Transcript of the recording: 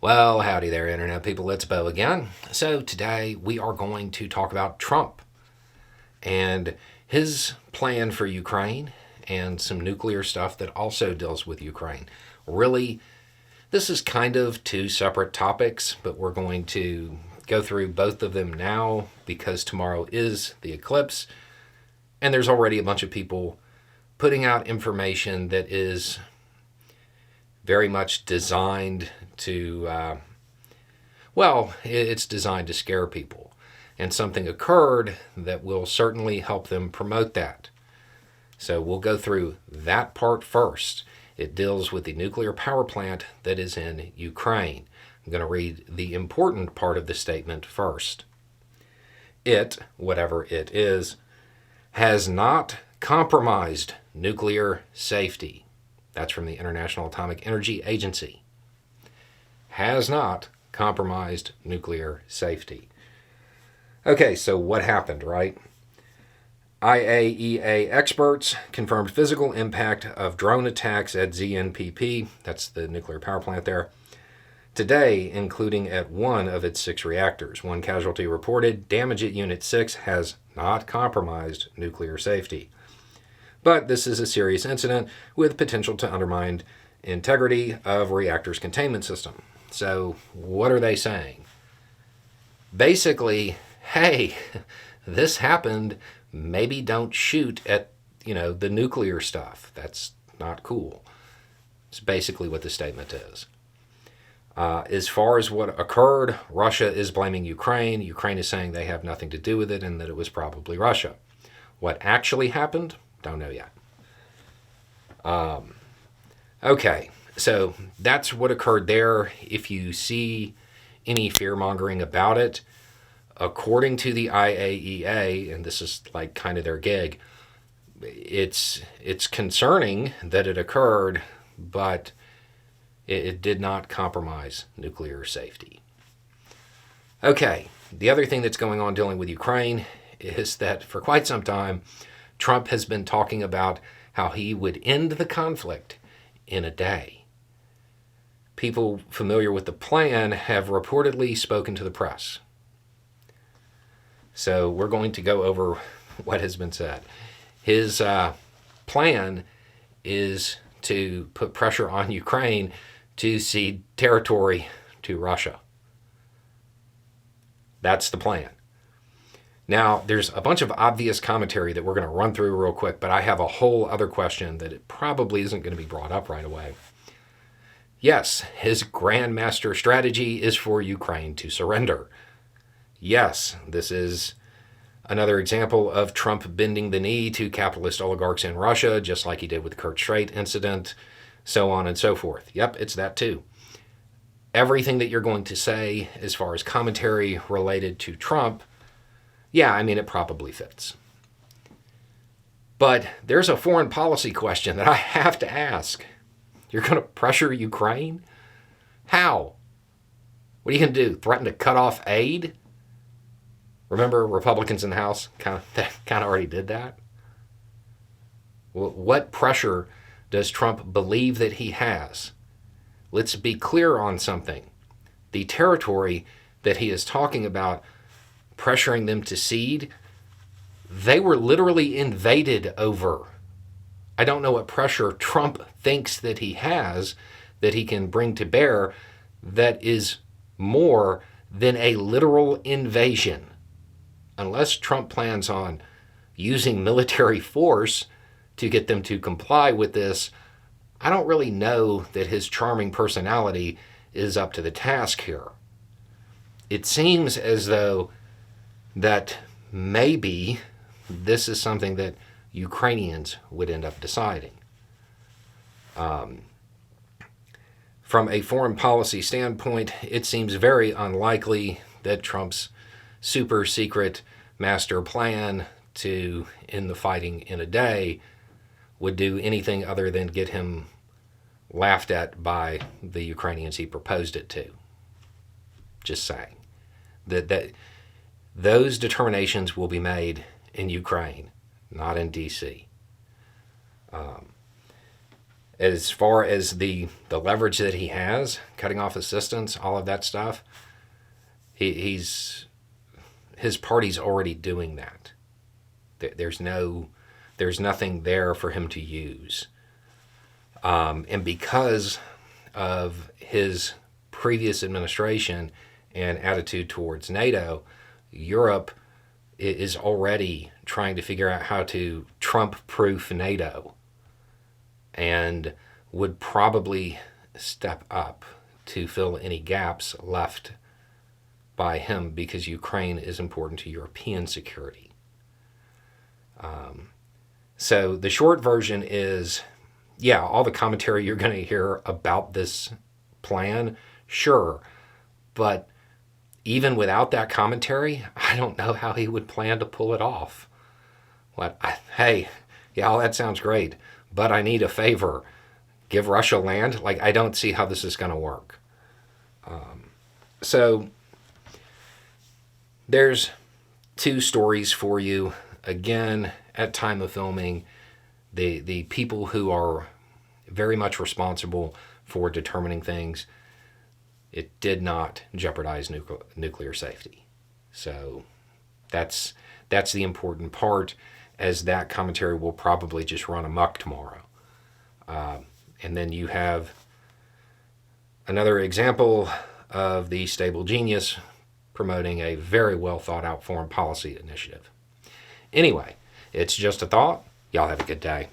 Well, howdy there, Internet people. It's Bo again. So, today we are going to talk about Trump and his plan for Ukraine and some nuclear stuff that also deals with Ukraine. Really, this is kind of two separate topics, but we're going to go through both of them now because tomorrow is the eclipse, and there's already a bunch of people putting out information that is very much designed to, it's designed to scare people. And something occurred that will certainly help them promote that. So we'll go through that part first. It deals with the nuclear power plant that is in Ukraine. I'm going to read the important part of the statement first. It, whatever it is, has not compromised nuclear safety. That's from the International Atomic Energy Agency. Has not compromised nuclear safety. Okay, so what happened, right? IAEA experts confirmed physical impact of drone attacks at ZNPP, that's the nuclear power plant there, today, including at one of its 6 reactors. One casualty reported. Damage at Unit 6 has not compromised nuclear safety. But this is a serious incident with potential to undermine integrity of reactor's containment system. So what are they saying? Basically, hey, this happened. Maybe don't shoot at, the nuclear stuff. That's not cool. It's basically what the statement is. As far as what occurred, Russia is blaming Ukraine. Ukraine is saying they have nothing to do with it and that it was probably Russia. What actually happened? Don't know yet. Okay, so that's what occurred there. If you see any fear-mongering about it, according to the IAEA, and this is like kind of their gig, it's concerning that it occurred, but it did not compromise nuclear safety. Okay, the other thing that's going on dealing with Ukraine is that for quite some time, Trump has been talking about how he would end the conflict in a day. People familiar with the plan have reportedly spoken to the press. So we're going to go over what has been said. His plan is to put pressure on Ukraine to cede territory to Russia. That's the plan. Now, there's a bunch of obvious commentary that we're going to run through real quick, but I have a whole other question that it probably isn't going to be brought up right away. Yes, his grandmaster strategy is for Ukraine to surrender. Yes, this is another example of Trump bending the knee to capitalist oligarchs in Russia, just like he did with the Kerch Strait incident, so on and so forth. Yep, it's that too. Everything that you're going to say as far as commentary related to Trump, yeah, it probably fits. But there's a foreign policy question that I have to ask. You're going to pressure Ukraine? How? What are you going to do? Threaten to cut off aid? Remember, Republicans in the House kind of already did that? Well, what pressure does Trump believe that he has? Let's be clear on something. The territory that he is talking about pressuring them to cede, they were literally invaded over. I don't know what pressure Trump thinks that he has that he can bring to bear that is more than a literal invasion. Unless Trump plans on using military force to get them to comply with this, I don't really know that his charming personality is up to the task here. It seems as though that maybe this is something that Ukrainians would end up deciding. From a foreign policy standpoint, it seems very unlikely that Trump's super secret master plan to end the fighting in a day would do anything other than get him laughed at by the Ukrainians he proposed it to. Just saying. That those determinations will be made in Ukraine, not in D.C. As far as the leverage that he has, cutting off assistance, all of that stuff, he's his party's already doing that. There's nothing there for him to use. And because of his previous administration and attitude towards NATO, Europe is already trying to figure out how to Trump-proof NATO, and would probably step up to fill any gaps left by him, because Ukraine is important to European security. So the short version is, yeah, all the commentary you're going to hear about this plan, sure, but even without that commentary, I don't know how he would plan to pull it off. Hey, yeah, all that sounds great, but I need a favor. Give Russia land? Like, I don't see how this is going to work. So there's two stories for you. Again, at time of filming, the people who are very much responsible for determining things, it did not jeopardize nuclear safety. So that's the important part, as that commentary will probably just run amok tomorrow. And then you have another example of the stable genius promoting a very well thought out foreign policy initiative. Anyway, it's just a thought. Y'all have a good day.